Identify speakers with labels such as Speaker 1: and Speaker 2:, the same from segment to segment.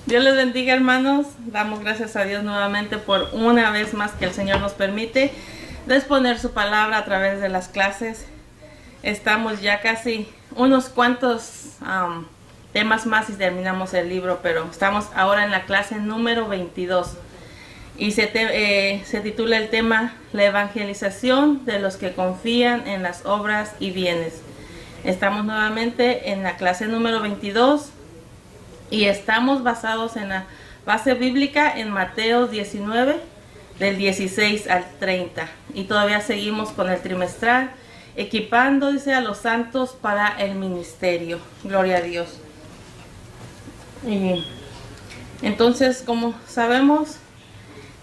Speaker 1: Dios les bendiga, hermanos. Damos gracias a Dios nuevamente por una vez más que el Señor nos permite exponer su palabra a través de las clases. Estamos ya casi unos cuantos temas más y terminamos el libro, pero estamos ahora en la clase número 22 y se titula el tema La evangelización de los que confían en las obras y bienes. Estamos nuevamente en la clase número 22 y estamos basados en la base bíblica en Mateo 19 del 16 al 30 y todavía seguimos con el trimestral equipando, dice, a los santos para el ministerio. Gloria a Dios. Y entonces, como sabemos,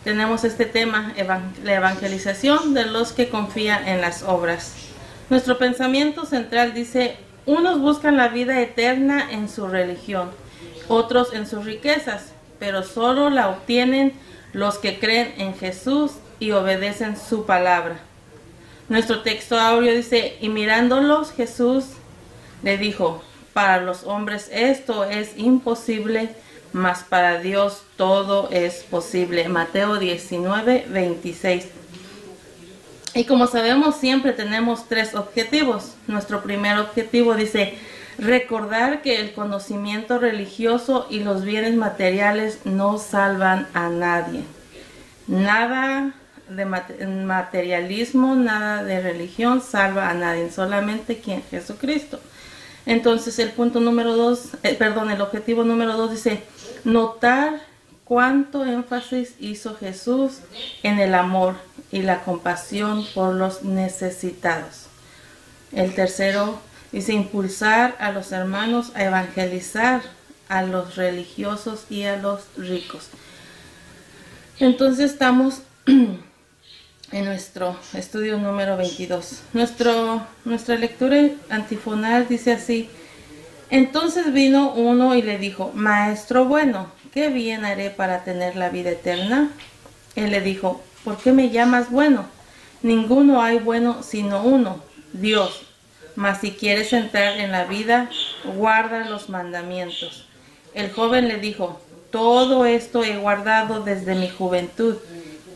Speaker 1: tenemos este tema, la evangelización de los que confían en las obras. Nuestro pensamiento central dice: unos buscan la vida eterna en su religión, otros en sus riquezas, pero solo la obtienen los que creen en Jesús y obedecen su palabra. Nuestro texto áureo dice: y mirándolos Jesús le dijo: para los hombres esto es imposible, mas para Dios todo es posible. Mateo 19, 26. Y como sabemos, siempre tenemos tres objetivos. Nuestro primer objetivo dice: recordar que el conocimiento religioso y los bienes materiales no salvan a nadie. Nada de materialismo, nada de religión salva a nadie, solamente quien Jesucristo. Entonces el punto número el objetivo número 2 dice: notar cuánto énfasis hizo Jesús en el amor y la compasión por los necesitados. El tercero dice: impulsar a los hermanos a evangelizar a los religiosos y a los ricos. Entonces estamos en nuestro estudio número 22. Nuestra lectura antifonal dice así: entonces vino uno y le dijo: Maestro bueno, ¿qué bien haré para tener la vida eterna? Él le dijo: ¿por qué me llamas bueno? Ninguno hay bueno sino uno, Dios. Mas si quieres entrar en la vida, guarda los mandamientos. El joven le dijo: todo esto he guardado desde mi juventud.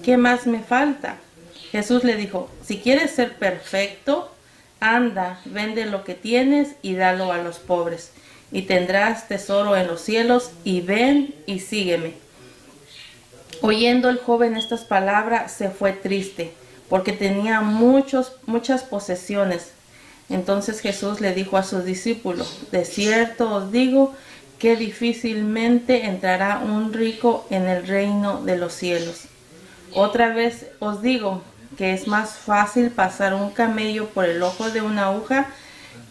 Speaker 1: ¿Qué más me falta? Jesús le dijo: si quieres ser perfecto, anda, vende lo que tienes y dalo a los pobres, y tendrás tesoro en los cielos, y ven y sígueme. Oyendo el joven estas palabras, se fue triste, porque tenía muchas posesiones. Entonces Jesús le dijo a sus discípulos: de cierto os digo que difícilmente entrará un rico en el reino de los cielos. Otra vez os digo que es más fácil pasar un camello por el ojo de una aguja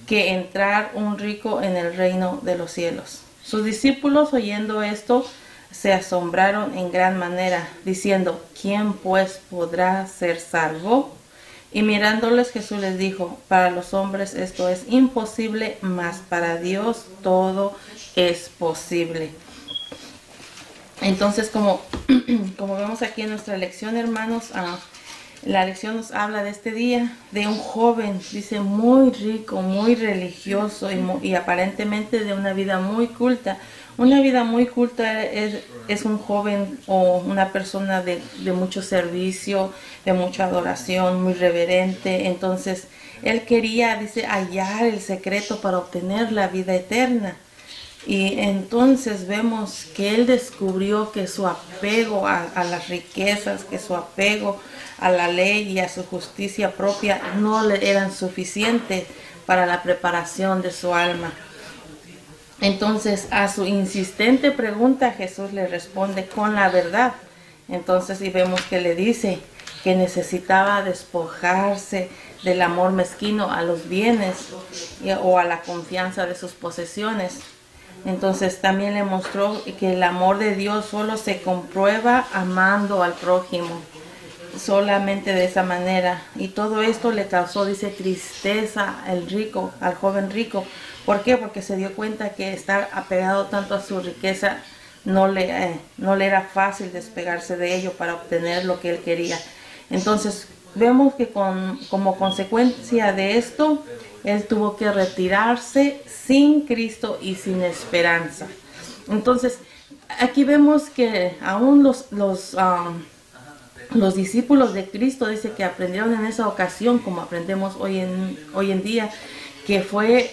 Speaker 1: que entrar un rico en el reino de los cielos. Sus discípulos, oyendo esto, se asombraron en gran manera, diciendo: ¿quién pues podrá ser salvo? Y mirándoles Jesús les dijo: para los hombres esto es imposible, mas para Dios todo es posible. Entonces, como vemos aquí en nuestra lección, hermanos, la lección nos habla de este día, de un joven, dice, muy rico, muy religioso y aparentemente de una vida muy culta. Una vida muy culta es un joven o una persona de mucho servicio, de mucha adoración, muy reverente. Entonces, él quería, dice, hallar el secreto para obtener la vida eterna. Y entonces vemos que él descubrió que su apego a las riquezas, que su apego a la ley y a su justicia propia no le eran suficientes para la preparación de su alma. Entonces, a su insistente pregunta, Jesús le responde con la verdad. Entonces, y vemos que le dice que necesitaba despojarse del amor mezquino a los bienes o a la confianza de sus posesiones. Entonces también le mostró que el amor de Dios solo se comprueba amando al prójimo, solamente de esa manera. Y todo esto le causó, dice, tristeza al joven rico. ¿Por qué? Porque se dio cuenta que estar apegado tanto a su riqueza no le era fácil despegarse de ello para obtener lo que él quería. Entonces vemos que como consecuencia de esto, él tuvo que retirarse sin Cristo y sin esperanza. Entonces, aquí vemos que aún los discípulos de Cristo dice que aprendieron en esa ocasión, como aprendemos hoy en día, que fue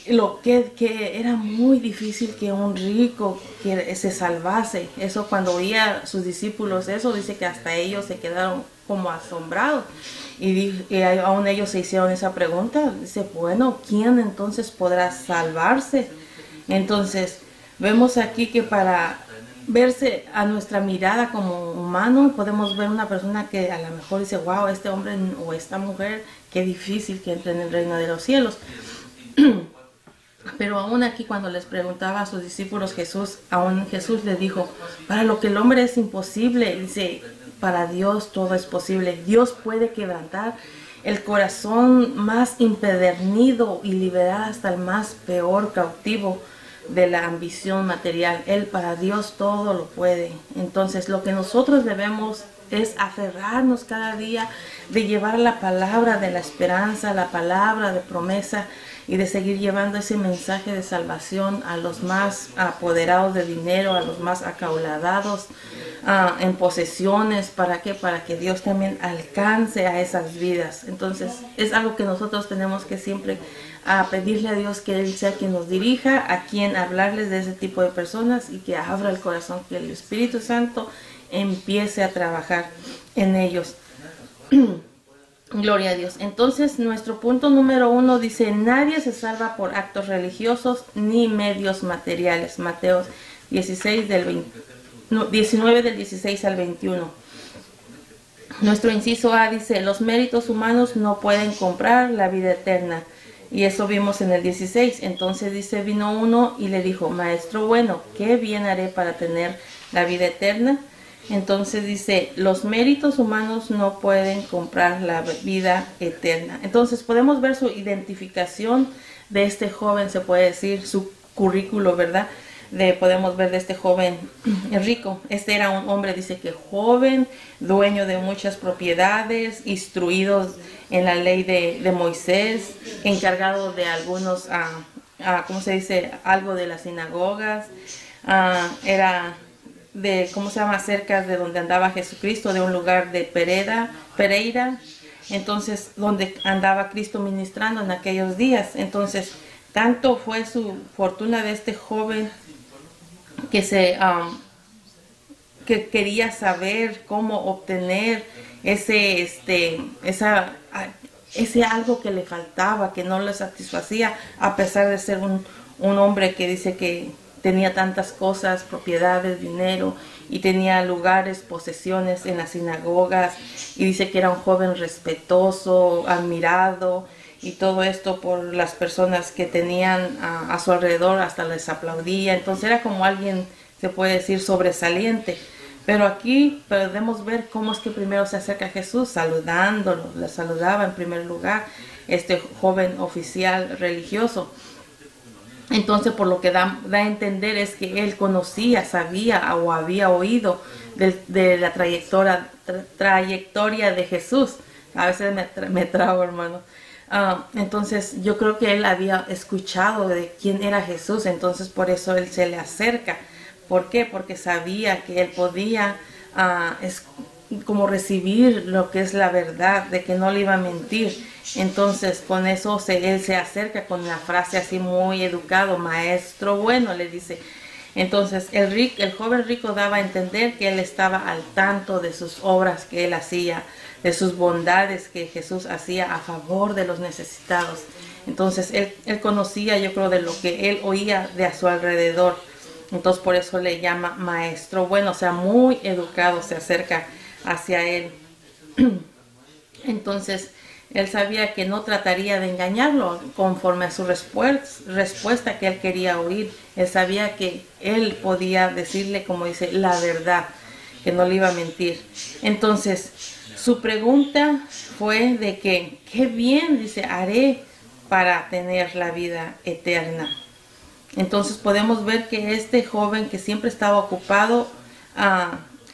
Speaker 1: lo que era muy difícil que un rico que se salvase. Eso cuando oía a sus discípulos eso, dice que hasta ellos se quedaron como asombrados. Y aún ellos se hicieron esa pregunta. Dice, bueno, ¿quién entonces podrá salvarse? Entonces, vemos aquí que para verse a nuestra mirada como humano, podemos ver una persona que a lo mejor dice, wow, este hombre o esta mujer, qué difícil que entre en el reino de los cielos. Pero aún aquí cuando les preguntaba a sus discípulos aún Jesús les dijo, para lo que el hombre es imposible, dice, para Dios todo es posible. Dios puede quebrantar el corazón más impedernido y liberar hasta el más peor cautivo de la ambición material. Él, para Dios todo lo puede. Entonces lo que nosotros debemos es aferrarnos cada día de llevar la palabra de la esperanza, la palabra de promesa, y de seguir llevando ese mensaje de salvación a los más apoderados de dinero, a los más acaudalados en posesiones. ¿Para qué? Para que Dios también alcance a esas vidas. Entonces es algo que nosotros tenemos que siempre pedirle a Dios que Él sea quien nos dirija, a quien hablarles de ese tipo de personas, y que abra el corazón, que el Espíritu Santo empiece a trabajar en ellos. Gloria a Dios. Entonces, nuestro punto número 1 dice, nadie se salva por actos religiosos ni medios materiales. Mateo 19 del 16 al 21. Nuestro inciso A dice, los méritos humanos no pueden comprar la vida eterna. Y eso vimos en el 16. Entonces dice, vino uno y le dijo, maestro bueno, ¿qué bien haré para tener la vida eterna? Entonces dice, los méritos humanos no pueden comprar la vida eterna. Entonces podemos ver su identificación de este joven, se puede decir, su currículo, ¿verdad? Podemos ver de este joven rico. Este era un hombre, dice que joven, dueño de muchas propiedades, instruido en la ley de Moisés, encargado de algunos, ¿cómo se dice? Algo de las sinagogas. Era de, ¿cómo se llama? Cerca de donde andaba Jesucristo, de un lugar de Pereira, entonces donde andaba Cristo ministrando en aquellos días. Entonces tanto fue su fortuna de este joven que que quería saber cómo obtener ese algo que le faltaba, que no le satisfacía, a pesar de ser un hombre que dice que tenía tantas cosas, propiedades, dinero, y tenía lugares, posesiones en las sinagogas, y dice que era un joven respetuoso, admirado, y todo esto por las personas que tenían a su alrededor, hasta les aplaudía. Entonces era como alguien, se puede decir, sobresaliente. Pero aquí podemos ver cómo es que primero se acerca a Jesús, saludándolo, le saludaba en primer lugar este joven oficial religioso. Entonces, por lo que da a entender es que él conocía, sabía o había oído de la trayectoria de Jesús. A veces me trabo, hermano. Entonces, yo creo que él había escuchado de quién era Jesús. Entonces, por eso él se le acerca. ¿Por qué? Porque sabía que él podía como recibir lo que es la verdad, de que no le iba a mentir. Entonces con eso él se acerca con la frase así muy educado, maestro bueno, le dice. Entonces el joven rico daba a entender que él estaba al tanto de sus obras que él hacía, de sus bondades que Jesús hacía a favor de los necesitados. Entonces él conocía, yo creo, de lo que él oía de a su alrededor. Entonces por eso le llama maestro bueno, o sea, muy educado, se acerca hacia él. Entonces él sabía que no trataría de engañarlo conforme a su respuesta que él quería oír. Él sabía que él podía decirle, como dice, la verdad, que no le iba a mentir. Entonces su pregunta fue de que, ¿qué bien, dice, haré para tener la vida eterna? Entonces podemos ver que este joven que siempre estaba ocupado,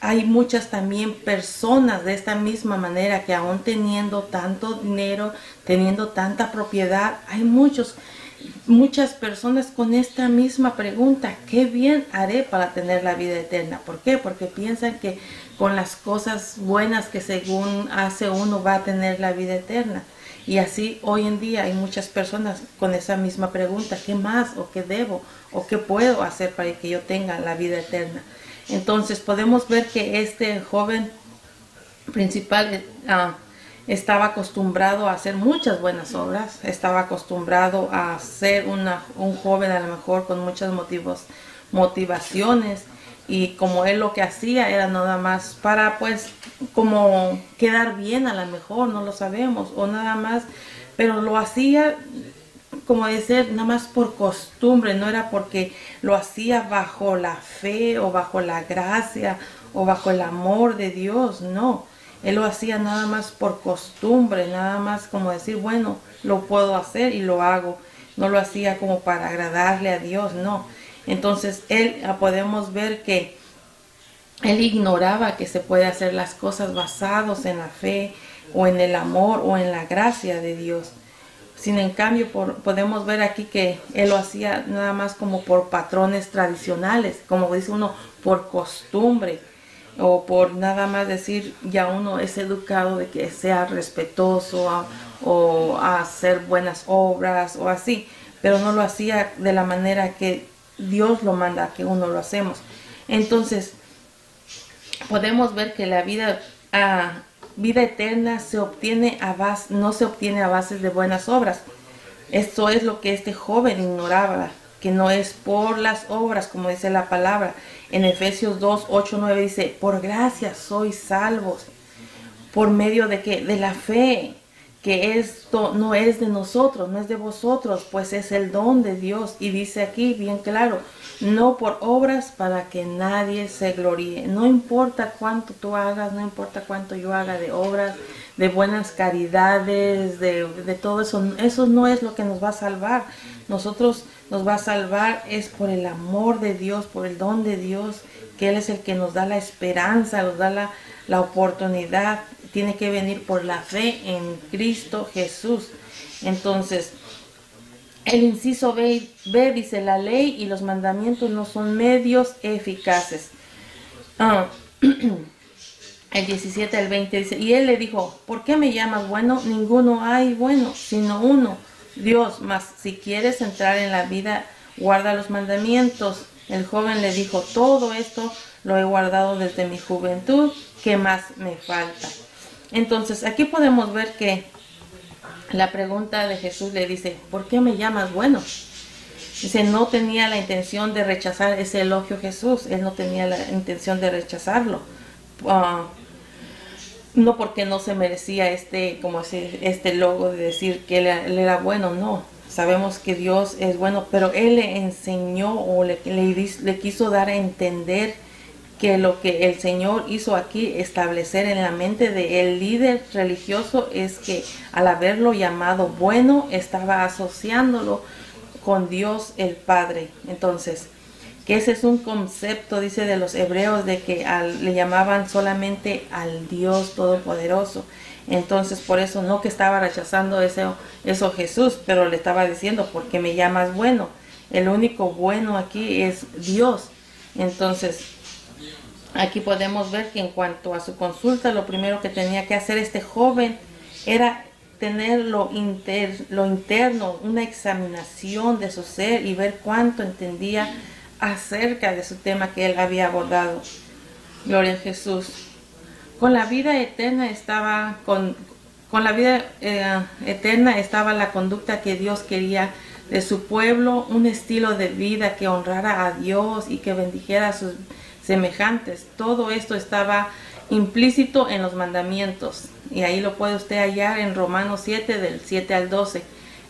Speaker 1: hay muchas también personas de esta misma manera que aún teniendo tanto dinero, teniendo tanta propiedad, hay muchos muchas personas con esta misma pregunta: ¿qué bien haré para tener la vida eterna? ¿Por qué? Porque piensan que con las cosas buenas que según hace uno va a tener la vida eterna. Y así hoy en día hay muchas personas con esa misma pregunta: ¿qué más o qué debo o qué puedo hacer para que yo tenga la vida eterna? Entonces podemos ver que este joven principal estaba acostumbrado a hacer muchas buenas obras, estaba acostumbrado a ser un joven a lo mejor con muchas motivaciones, y como él lo que hacía era nada más para pues como quedar bien, a lo mejor no lo sabemos, o nada más, pero lo hacía como decir nada más por costumbre, no era porque lo hacía bajo la fe o bajo la gracia o bajo el amor de Dios, no. Él lo hacía nada más por costumbre, nada más como decir, bueno, lo puedo hacer y lo hago. No lo hacía como para agradarle a Dios, no. Entonces podemos ver que él ignoraba que se puede hacer las cosas basados en la fe o en el amor o en la gracia de Dios. Sin en cambio, podemos ver aquí que él lo hacía nada más como por patrones tradicionales, como dice uno, por costumbre, o por nada más decir, ya uno es educado de que sea respetuoso o a hacer buenas obras o así, pero no lo hacía de la manera que Dios lo manda que uno lo hacemos. Entonces podemos ver que la vida eterna no se obtiene a base de buenas obras. Esto es lo que este joven ignoraba, que no es por las obras, como dice la palabra. En Efesios 2, 8, 9 dice: por gracia sois salvos. ¿Por medio de qué? De la fe. Que esto no es de nosotros, no es de vosotros, pues es el don de Dios. Y dice aquí bien claro: no por obras, para que nadie se gloríe. No importa cuánto tú hagas, no importa cuánto yo haga de obras, de buenas caridades, de todo eso. Eso no es lo que nos va a salvar. Nosotros nos va a salvar es por el amor de Dios, por el don de Dios, que Él es el que nos da la esperanza, nos da la oportunidad. Tiene que venir por la fe en Cristo Jesús. Entonces, el inciso B dice: la ley y los mandamientos no son medios eficaces. El 17 al 20 dice: y él le dijo: ¿por qué me llamas bueno? Ninguno hay bueno, sino uno, Dios. Mas si quieres entrar en la vida, guarda los mandamientos. El joven le dijo: todo esto lo he guardado desde mi juventud, ¿qué más me falta? Entonces aquí podemos ver que la pregunta de Jesús le dice: ¿por qué me llamas bueno? Dice, no tenía la intención de rechazar ese elogio Jesús. Él no tenía la intención de rechazarlo. No porque no se merecía este logo de decir que él era bueno, no. Sabemos que Dios es bueno, pero Él le enseñó o le quiso dar a entender que lo que el Señor hizo aquí, establecer en la mente del líder religioso, es que al haberlo llamado bueno, estaba asociándolo con Dios el Padre. Entonces, que ese es un concepto, dice, de los hebreos, de que le llamaban solamente al Dios Todopoderoso. Entonces, por eso no que estaba rechazando eso Jesús, pero le estaba diciendo: ¿por qué me llamas bueno? El único bueno aquí es Dios. Entonces, aquí podemos ver que en cuanto a su consulta, lo primero que tenía que hacer este joven era tener lo interno, una examinación de su ser y ver cuánto entendía acerca de su tema que él había abordado. Gloria a Jesús. Con la vida eterna estaba la conducta que Dios quería de su pueblo, un estilo de vida que honrara a Dios y que bendijera a sus semejantes. Todo esto estaba implícito en los mandamientos, y ahí lo puede usted hallar en Romanos 7 del 7 al 12.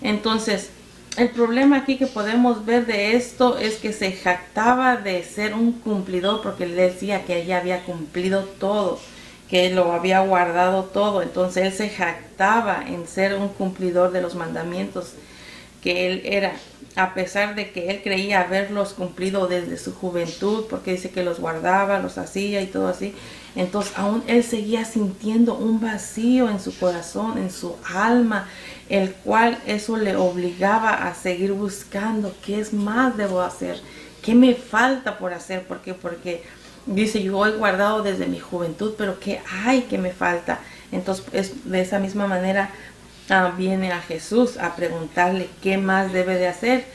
Speaker 1: Entonces, el problema aquí que podemos ver de esto es que se jactaba de ser un cumplidor, porque él decía que ella había cumplido todo, que lo había guardado todo. Entonces él se jactaba en ser un cumplidor de los mandamientos, que él era, a pesar de que él creía haberlos cumplido desde su juventud, porque dice que los guardaba, los hacía y todo así. Entonces aún él seguía sintiendo un vacío en su corazón, en su alma, el cual eso le obligaba a seguir buscando qué es más debo hacer, qué me falta por hacer, porque dice, yo he guardado desde mi juventud, pero qué hay que me falta. Entonces de esa misma manera viene a Jesús a preguntarle qué más debe de hacer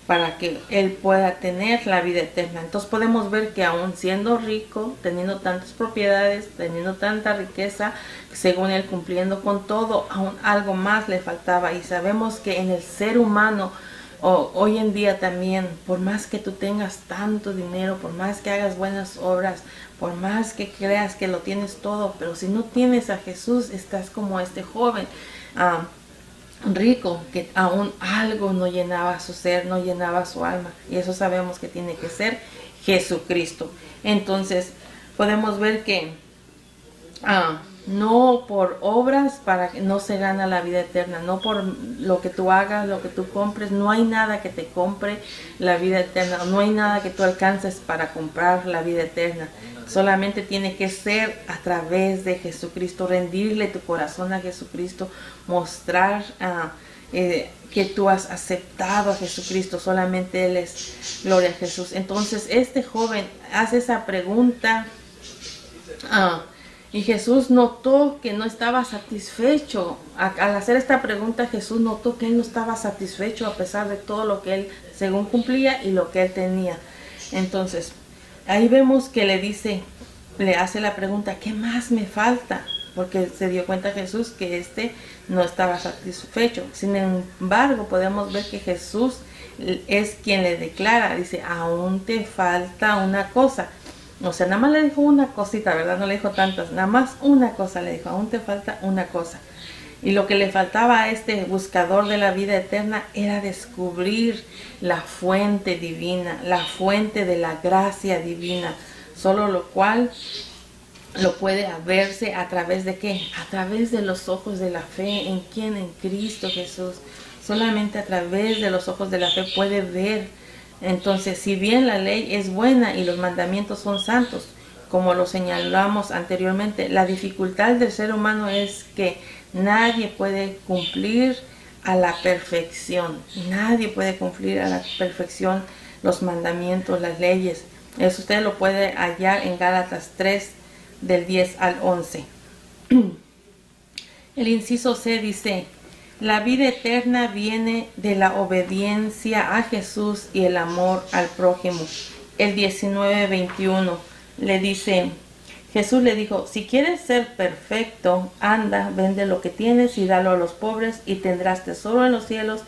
Speaker 1: para que él pueda tener la vida eterna. Entonces podemos ver que aún siendo rico, teniendo tantas propiedades, teniendo tanta riqueza, según él cumpliendo con todo, aún algo más le faltaba. Y sabemos que en el ser humano, hoy en día también, por más que tú tengas tanto dinero, por más que hagas buenas obras, por más que creas que lo tienes todo, pero si no tienes a Jesús, estás como este joven rico, que aún algo no llenaba su ser, no llenaba su alma, y eso sabemos que tiene que ser Jesucristo. Entonces podemos ver que no por obras no se gana la vida eterna, no por lo que tú hagas, lo que tú compres, no hay nada que te compre la vida eterna, no hay nada que tú alcances para comprar la vida eterna. Solamente tiene que ser a través de Jesucristo, rendirle tu corazón a Jesucristo, mostrar que tú has aceptado a Jesucristo. Solamente Él es, gloria a Jesús. Entonces este joven hace esa pregunta y Jesús notó que no estaba satisfecho. Al hacer esta pregunta, Jesús notó que Él no estaba satisfecho a pesar de todo lo que Él según cumplía y lo que Él tenía. Entonces ahí vemos que le hace la pregunta, ¿qué más me falta? Porque se dio cuenta Jesús que no estaba satisfecho. Sin embargo, podemos ver que Jesús es quien le declara, dice, aún te falta una cosa. O sea, nada más le dijo una cosita, ¿verdad? No le dijo tantas, nada más una cosa le dijo, aún te falta una cosa. Y lo que le faltaba a este buscador de la vida eterna era descubrir la fuente divina, la fuente de la gracia divina, solo lo cual lo puede verse a través de ¿qué? A través de los ojos de la fe. ¿En quién? En Cristo Jesús. Solamente a través de los ojos de la fe puede ver. Entonces, si bien la ley es buena y los mandamientos son santos, como lo señalamos anteriormente, la dificultad del ser humano es que nadie puede cumplir a la perfección. Nadie puede cumplir a la perfección los mandamientos, las leyes. Eso usted lo puede hallar en Gálatas 3, del 10 al 11. El inciso C dice, la vida eterna viene de la obediencia a Jesús y el amor al prójimo. El 19:21 le dice, Jesús le dijo, si quieres ser perfecto, anda, vende lo que tienes y dalo a los pobres y tendrás tesoro en los cielos,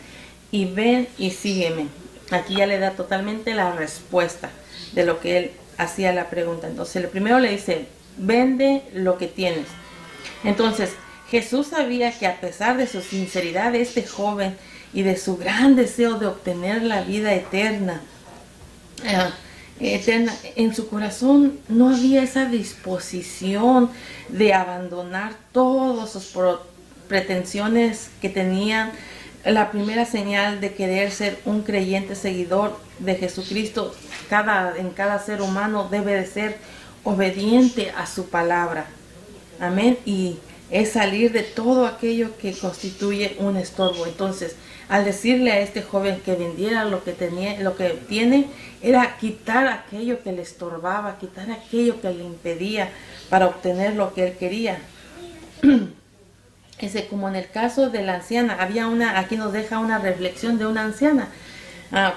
Speaker 1: y ven y sígueme. Aquí ya le da totalmente la respuesta de lo que él hacía la pregunta. Entonces el primero le dice, vende lo que tienes. Entonces Jesús sabía que a pesar de su sinceridad de este joven y de su gran deseo de obtener la vida eterna, en su corazón no había esa disposición de abandonar todas sus pretensiones que tenían. La primera señal de querer ser un creyente seguidor de Jesucristo en cada ser humano debe de ser obediente a su palabra. Amén. Y es salir de todo aquello que constituye un estorbo. Entonces, al decirle a este joven que vendiera lo que tiene, era quitar aquello que le estorbaba, quitar aquello que le impedía para obtener lo que él quería. Como en el caso de la anciana, aquí nos deja una reflexión de una anciana,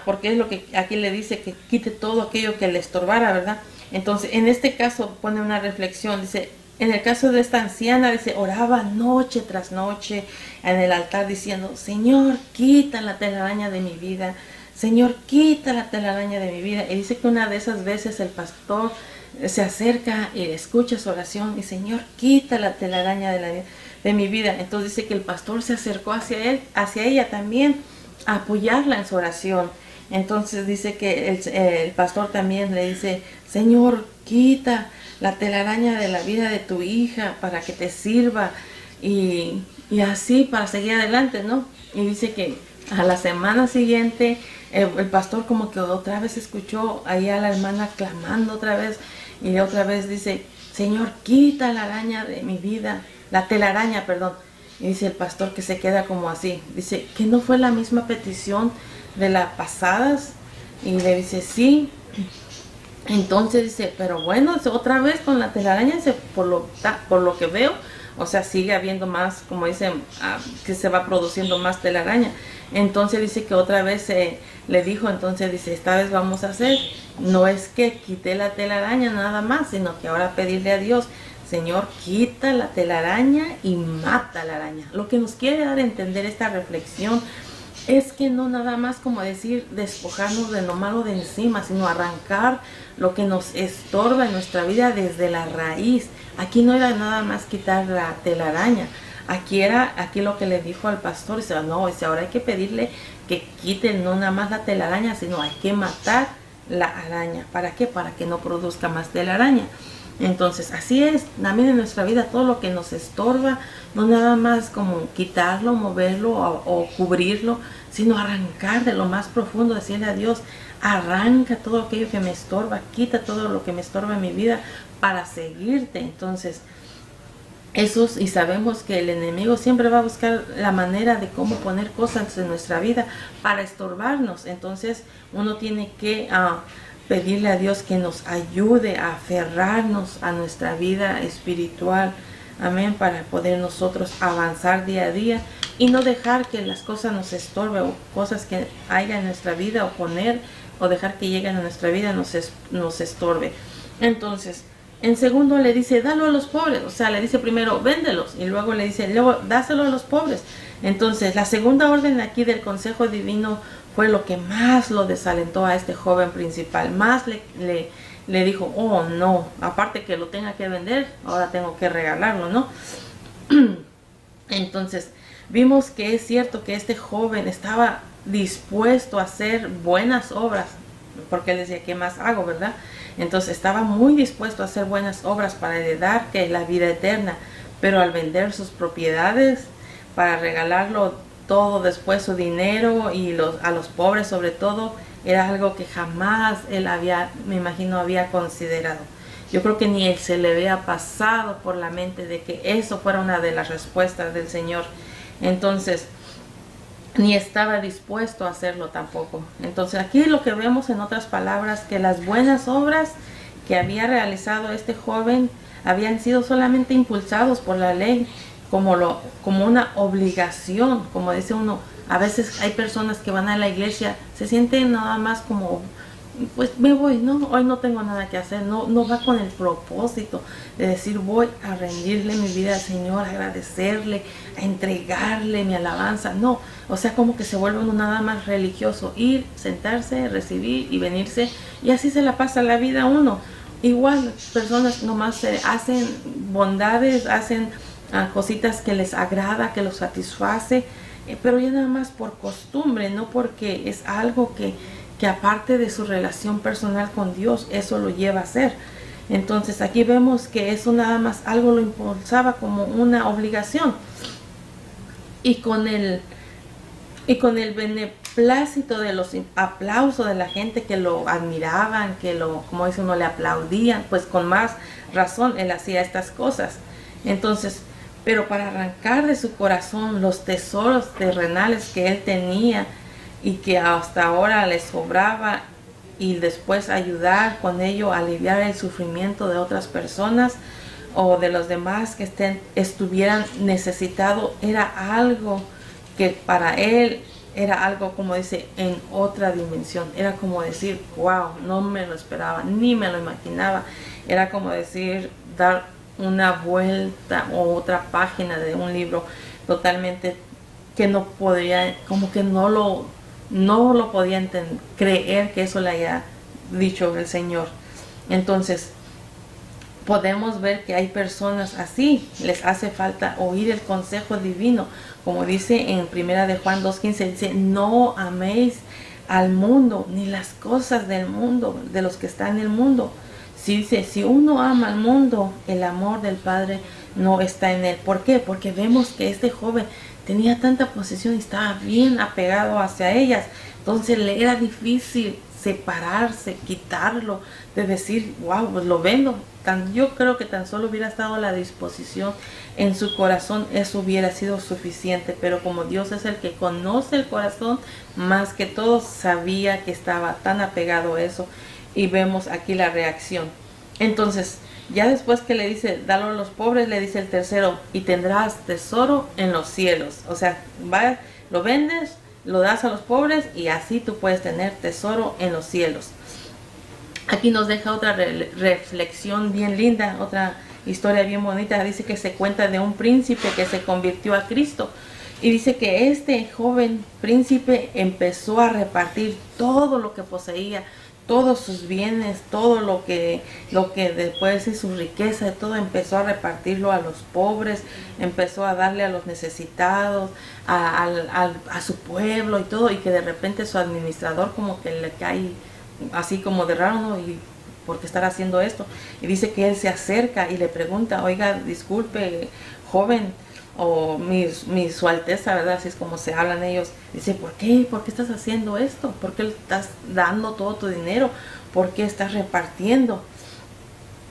Speaker 1: porque es lo que aquí le dice, que quite todo aquello que le estorbara, ¿verdad? Entonces, en este caso pone una reflexión, dice, en el caso de esta anciana, dice, oraba noche tras noche en el altar diciendo, Señor, quita la telaraña de mi vida, Señor, quita la telaraña de mi vida. Y dice que una de esas veces el pastor se acerca y escucha su oración y, Señor, quita la telaraña de mi vida. Entonces dice que el pastor se acercó hacia ella también, a apoyarla en su oración. Entonces dice que el pastor también le dice, Señor, quita la telaraña de la vida de tu hija para que te sirva y así para seguir adelante, ¿no? Y dice que A la semana siguiente, el pastor como que otra vez escuchó ahí a la hermana clamando otra vez, y otra vez dice, Señor, quita la araña de mi vida, la telaraña, perdón. Y dice el pastor que se queda como así, dice, ¿que no fue la misma petición de las pasadas? Y le dice, sí. Entonces dice, pero bueno, otra vez con la telaraña, dice, por lo que veo, o sea, sigue habiendo más, como dicen, que se va produciendo más telaraña. Entonces dice que otra vez le dijo, entonces dice, esta vez vamos a hacer, no es que quite la telaraña nada más, sino que ahora pedirle a Dios, Señor, quita la telaraña y mata la araña. Lo que nos quiere dar a entender esta reflexión es que no nada más como decir despojarnos de lo malo de encima, sino arrancar lo que nos estorba en nuestra vida desde la raíz. Aquí no era nada más quitar la telaraña, aquí lo que le dijo al pastor, dice, no, dice, ahora hay que pedirle que quiten no nada más la telaraña, sino hay que matar la araña. ¿Para qué? Para que no produzca más telaraña. Entonces, así es, también en nuestra vida, todo lo que nos estorba, no nada más como quitarlo, moverlo o cubrirlo, sino arrancar de lo más profundo, decirle a Dios, arranca todo aquello que me estorba, quita todo lo que me estorba en mi vida para seguirte. Entonces, y sabemos que el enemigo siempre va a buscar la manera de cómo poner cosas en nuestra vida para estorbarnos. Entonces, uno tiene que pedirle a Dios que nos ayude a aferrarnos a nuestra vida espiritual, amén, para poder nosotros avanzar día a día y no dejar que las cosas nos estorben, o cosas que haya en nuestra vida, o dejar que lleguen a nuestra vida nos estorbe. Entonces, en segundo le dice, dalo a los pobres, o sea, le dice primero, véndelos, y luego le dice, luego dáselo a los pobres. Entonces, la segunda orden aquí del consejo divino fue lo que más lo desalentó a este joven principal. Más le dijo, oh no, aparte que lo tenga que vender, ahora tengo que regalarlo, ¿no? Entonces, vimos que es cierto que este joven estaba dispuesto a hacer buenas obras, porque él decía, ¿qué más hago, verdad? Entonces estaba muy dispuesto a hacer buenas obras para heredar que es la vida eterna, pero al vender sus propiedades para regalarlo todo después, su dinero y a los pobres sobre todo, era algo que jamás él me imagino, había considerado. Yo creo que ni él se le había pasado por la mente de que eso fuera una de las respuestas del Señor. Entonces, ni estaba dispuesto a hacerlo tampoco. Entonces aquí lo que vemos, en otras palabras, que las buenas obras que había realizado este joven habían sido solamente impulsados por la ley como una obligación. Como dice uno, a veces hay personas que van a la iglesia, se sienten nada más como, pues me voy, no, hoy no tengo nada que hacer, no va con el propósito de decir, voy a rendirle mi vida al Señor, a agradecerle, a entregarle mi alabanza. No, o sea, como que se vuelve uno nada más religioso, ir, sentarse, recibir y venirse, y así se la pasa la vida uno. Igual, personas nomás hacen bondades, hacen cositas que les agrada, que los satisface, pero ya nada más por costumbre, no porque es algo que aparte de su relación personal con Dios, eso lo lleva a hacer. Entonces aquí vemos que eso nada más algo lo impulsaba como una obligación, y con el beneplácito de los aplausos de la gente que lo admiraban, como dice uno, le aplaudían, pues con más razón él hacía estas cosas. Entonces, pero para arrancar de su corazón los tesoros terrenales que él tenía y que hasta ahora le sobraba, y después ayudar con ello a aliviar el sufrimiento de otras personas o de los demás que estuvieran necesitados, era algo que para él era algo, como dice, en otra dimensión. Era como decir, wow, no me lo esperaba, ni me lo imaginaba. Era como decir, dar una vuelta o otra página de un libro totalmente que no podría, como que no lo podía creer que eso le haya dicho el Señor. Entonces podemos ver que hay personas así, les hace falta oír el consejo divino, como dice en primera de Juan 2:15, dice, no améis al mundo ni las cosas del mundo, de los que están en el mundo. Si dice, si uno ama al mundo, el amor del Padre no está en él. ¿Por qué? Porque vemos que este joven tenía tanta posesión y estaba bien apegado hacia ellas. Entonces le era difícil separarse, quitarlo, de decir, wow, pues lo vendo. Yo creo que tan solo hubiera estado a la disposición en su corazón, eso hubiera sido suficiente. Pero como Dios es el que conoce el corazón, más que todo sabía que estaba tan apegado a eso. Y vemos aquí la reacción. Entonces, ya después que le dice, dalo a los pobres, le dice el tercero, y tendrás tesoro en los cielos. O sea, lo vendes, lo das a los pobres y así tú puedes tener tesoro en los cielos. Aquí nos deja otra reflexión bien linda, otra historia bien bonita. Dice que se cuenta de un príncipe que se convirtió a Cristo. Y dice que este joven príncipe empezó a repartir todo lo que poseía, todos sus bienes, todo lo que después de su riqueza, todo empezó a repartirlo a los pobres, empezó a darle a los necesitados, a su pueblo y todo, y que de repente su administrador como que le cae así como de raro, ¿no? Y ¿por qué estar haciendo esto? Y dice que él se acerca y le pregunta, oiga, disculpe, joven, o su alteza, ¿verdad? Así es como se hablan ellos. Dice, ¿por qué? ¿Por qué estás haciendo esto? ¿Por qué estás dando todo tu dinero? ¿Por qué estás repartiendo?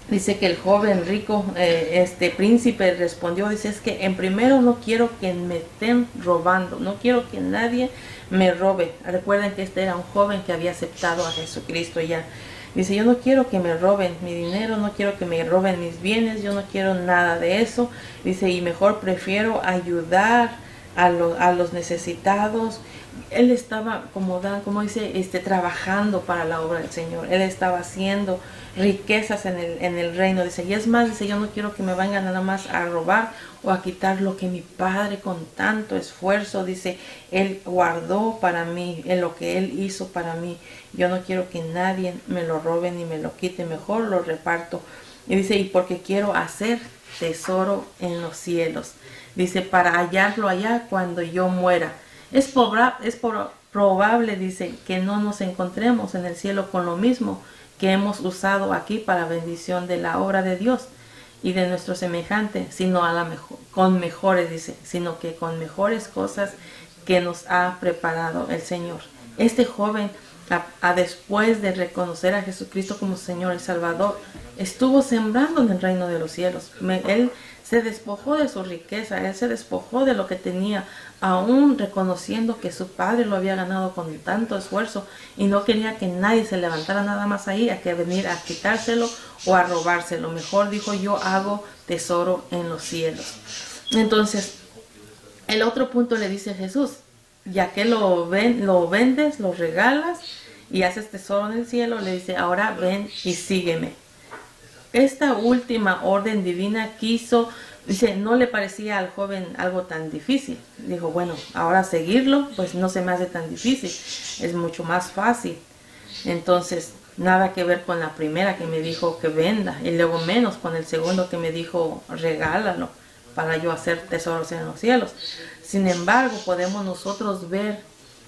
Speaker 1: Dice que el joven rico, este príncipe respondió, dice, es que en primero no quiero que me estén robando, no quiero que nadie me robe. Recuerden que este era un joven que había aceptado a Jesucristo ya. Dice, yo no quiero que me roben mi dinero, no quiero que me roben mis bienes, yo no quiero nada de eso. Dice, y mejor prefiero ayudar a los necesitados. Él estaba, como dice, trabajando para la obra del Señor. Él estaba haciendo riquezas en el reino. Dice, y es más, dice, yo no quiero que me vengan nada más a robar o a quitar lo que mi padre con tanto esfuerzo, dice, él guardó para mí, en lo que él hizo para mí. Yo no quiero que nadie me lo robe ni me lo quite, mejor lo reparto. Y dice, y porque quiero hacer tesoro en los cielos. Dice, para hallarlo allá cuando yo muera. Es probable, dice, que no nos encontremos en el cielo con lo mismo que hemos usado aquí para bendición de la obra de Dios y de nuestro semejante, sino con mejores, dice, sino que con mejores cosas que nos ha preparado el Señor. Este joven, después de reconocer a Jesucristo como Señor y Salvador, estuvo sembrando en el reino de los cielos. Él se despojó de su riqueza, él se despojó de lo que tenía, aún reconociendo que su padre lo había ganado con tanto esfuerzo y no quería que nadie se levantara nada más ahí a que venir a quitárselo o a robárselo. Mejor dijo, yo hago tesoro en los cielos. Entonces, el otro punto le dice Jesús, ya que lo vendes, lo regalas y haces tesoro en el cielo, le dice, ahora ven y sígueme. Esta última orden divina dice, no le parecía al joven algo tan difícil. Dijo, bueno, ahora seguirlo, pues no se me hace tan difícil, es mucho más fácil. Entonces, nada que ver con la primera que me dijo que venda, y luego menos con el segundo que me dijo, regálalo para yo hacer tesoros en los cielos. Sin embargo, podemos nosotros ver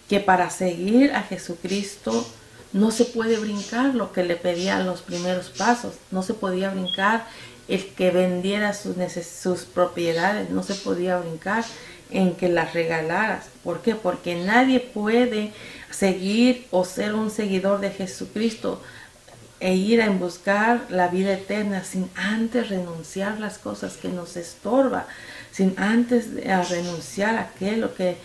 Speaker 1: que para seguir a Jesucristo no se puede brincar lo que le pedía en los primeros pasos. No se podía brincar el que vendiera sus propiedades. No se podía brincar en que las regalaras. ¿Por qué? Porque nadie puede seguir o ser un seguidor de Jesucristo e ir a buscar la vida eterna sin antes renunciar las cosas que nos estorba, sin antes renunciar a aquello que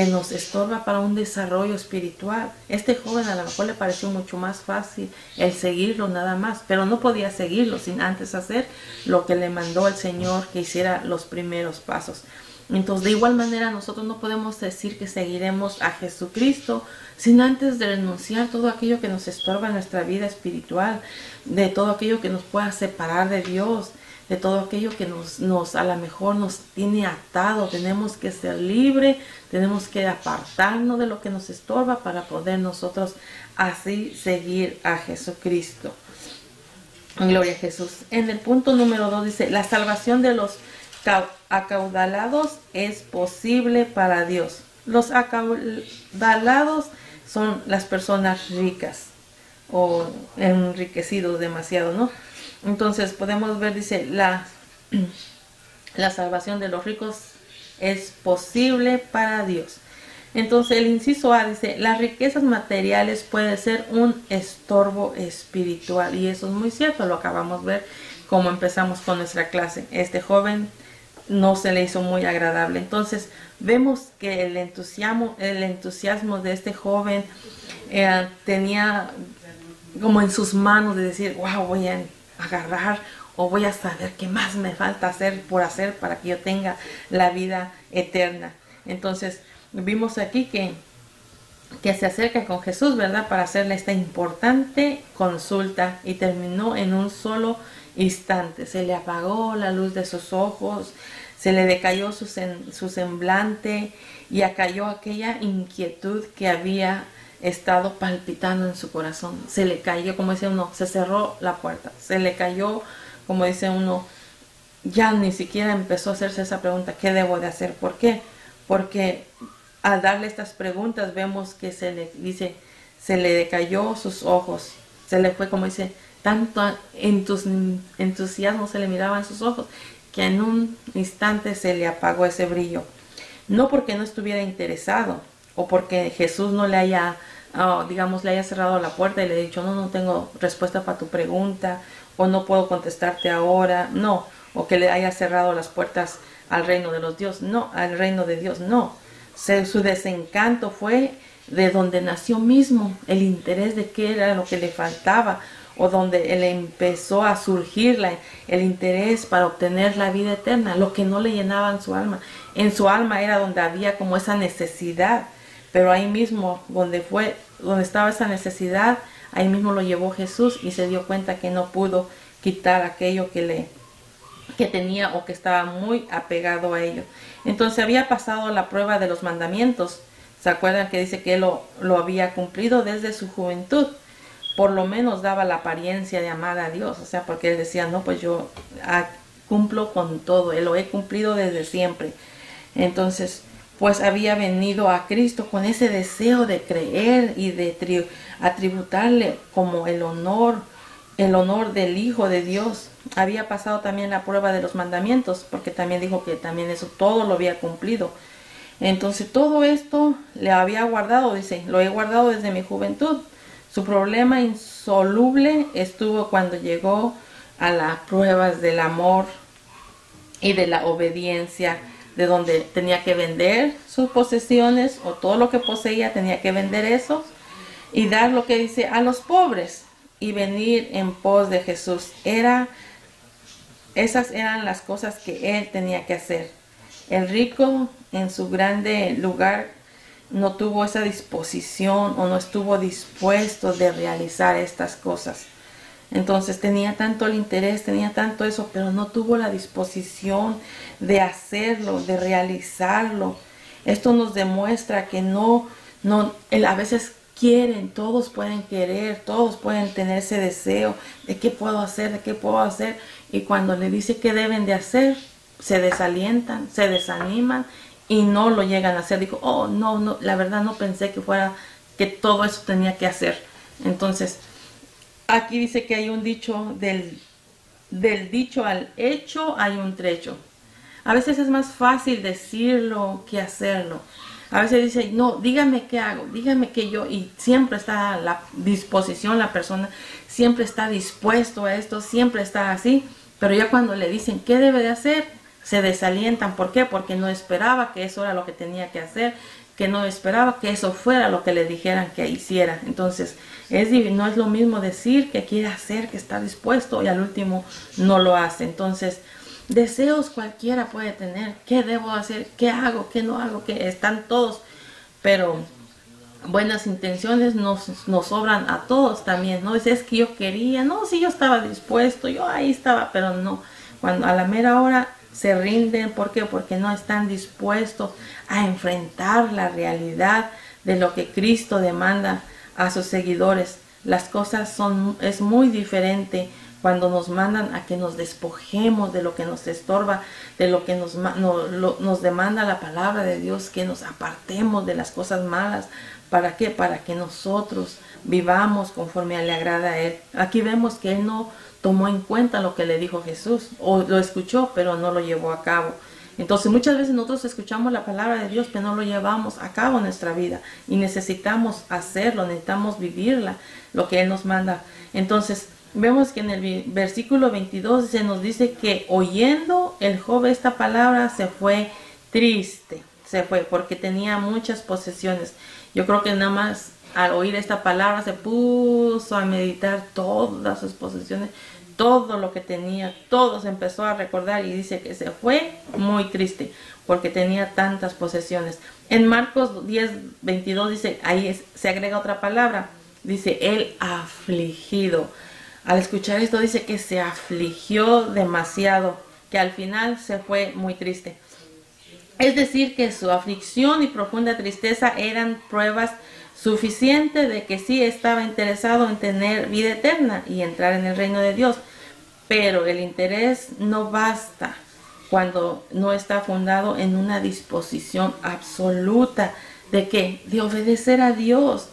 Speaker 1: nos estorba para un desarrollo espiritual. Este joven a lo mejor le pareció mucho más fácil el seguirlo nada más, pero no podía seguirlo sin antes hacer lo que le mandó el Señor que hiciera los primeros pasos. Entonces, de igual manera, nosotros no podemos decir que seguiremos a Jesucristo sin antes de renunciar todo aquello que nos estorba en nuestra vida espiritual, de todo aquello que nos pueda separar de Dios, de todo aquello que a lo mejor nos tiene atado. Tenemos que ser libres, tenemos que apartarnos de lo que nos estorba para poder nosotros así seguir a Jesucristo. Gloria a Jesús. En el punto número 2 dice, la salvación de los acaudalados es posible para Dios. Los acaudalados son las personas ricas o enriquecidos demasiado, ¿no? Entonces podemos ver, dice, la salvación de los ricos es posible para Dios. Entonces el inciso A dice, las riquezas materiales pueden ser un estorbo espiritual. Y eso es muy cierto, lo acabamos de ver como empezamos con nuestra clase. Este joven no se le hizo muy agradable. Entonces vemos que el entusiasmo de este joven tenía como en sus manos de decir, wow, voy a agarrar o voy a saber qué más me falta hacer para que yo tenga la vida eterna. Entonces vimos aquí que se acerca con Jesús, ¿verdad? Para hacerle esta importante consulta, y terminó en un solo instante. Se le apagó la luz de sus ojos, se le decayó su semblante y acalló aquella inquietud que había estado palpitando en su corazón. Se le cayó, como dice uno, se cerró la puerta, se le cayó, como dice uno, ya ni siquiera empezó a hacerse esa pregunta, ¿qué debo de hacer? ¿Por qué? Porque al darle estas preguntas vemos que se le dice, se le decayó sus ojos, se le fue, como dice, tanto entusiasmo se le miraba en sus ojos, que en un instante se le apagó ese brillo. No porque no estuviera interesado, o porque Jesús no le haya, digamos, le haya cerrado la puerta y le haya dicho, no tengo respuesta para tu pregunta, o no puedo contestarte ahora, no, o que le haya cerrado las puertas al reino de los dioses, no, al reino de Dios, no. Su desencanto fue de donde nació mismo el interés de qué era lo que le faltaba, o donde él empezó a surgir el interés para obtener la vida eterna, lo que no le llenaba en su alma. En su alma era donde había como esa necesidad, pero ahí mismo donde estaba esa necesidad, ahí mismo lo llevó Jesús y se dio cuenta que no pudo quitar aquello que tenía o que estaba muy apegado a ello. Entonces había pasado la prueba de los mandamientos. ¿Se acuerdan que dice que él lo había cumplido desde su juventud? Por lo menos daba la apariencia de amar a Dios, o sea, porque él decía, no, pues yo cumplo con todo, él lo he cumplido desde siempre. Entonces, pues había venido a Cristo con ese deseo de creer y de atributarle como el honor del Hijo de Dios. Había pasado también la prueba de los mandamientos, porque también dijo que también eso todo lo había cumplido. Entonces todo esto le había guardado, dice, lo he guardado desde mi juventud. Su problema insoluble estuvo cuando llegó a las pruebas del amor y de la obediencia, de donde tenía que vender sus posesiones o todo lo que poseía, tenía que vender eso y dar lo que dice a los pobres y venir en pos de Jesús. Esas eran las cosas que él tenía que hacer. El rico en su grande lugar no tuvo esa disposición o no estuvo dispuesto de realizar estas cosas. Entonces tenía tanto el interés, tenía tanto eso, pero no tuvo la disposición de hacerlo, de realizarlo. Esto nos demuestra que a veces quieren, todos pueden querer, todos pueden tener ese deseo de qué puedo hacer, y cuando le dice qué deben de hacer, se desalientan, se desaniman y no lo llegan a hacer. Digo, no, la verdad no pensé que todo eso tenía que hacer. Entonces, aquí dice que hay un dicho, del dicho al hecho hay un trecho. A veces es más fácil decirlo que hacerlo. A veces dice, no, dígame qué hago, dígame qué yo, y siempre está a la disposición, la persona siempre está dispuesto a esto, siempre está así, pero ya cuando le dicen qué debe de hacer, se desalientan. ¿Por qué? Porque no esperaba que eso era lo que tenía que hacer, que no esperaba que eso fuera lo que le dijeran que hiciera. Entonces, no es lo mismo decir que quiere hacer, que está dispuesto, y al último no lo hace. Entonces, deseos cualquiera puede tener. ¿Qué debo hacer? ¿Qué hago? ¿Qué no hago? Que están todos, pero buenas intenciones nos sobran a todos también, ¿no? Es que yo quería, no, sí, yo estaba dispuesto, yo ahí estaba, pero no. Cuando a la mera hora se rinden, ¿por qué? Porque no están dispuestos a enfrentar la realidad de lo que Cristo demanda a sus seguidores. Las cosas es muy diferente cuando nos mandan a que nos despojemos de lo que nos estorba, de lo que nos demanda la palabra de Dios, que nos apartemos de las cosas malas. ¿Para qué? Para que nosotros vivamos conforme le agrada a Él. Aquí vemos que Él no tomó en cuenta lo que le dijo Jesús, o lo escuchó, pero no lo llevó a cabo. Entonces muchas veces nosotros escuchamos la palabra de Dios, pero no lo llevamos a cabo en nuestra vida. Y necesitamos hacerlo, necesitamos vivirla, lo que Él nos manda. Entonces vemos que en el versículo 22 se nos dice que oyendo el joven esta palabra se fue triste. Se fue porque tenía muchas posesiones. Yo creo que nada más al oír esta palabra se puso a meditar todas sus posesiones, todo lo que tenía, todo se empezó a recordar y dice que se fue muy triste porque tenía tantas posesiones. En Marcos 10:22 dice, se agrega otra palabra, dice el afligido. Al escuchar esto dice que se afligió demasiado, que al final se fue muy triste. Es decir, que su aflicción y profunda tristeza eran pruebas suficientes de que sí estaba interesado en tener vida eterna y entrar en el reino de Dios. Pero el interés no basta cuando no está fundado en una disposición absoluta de que de obedecer a Dios,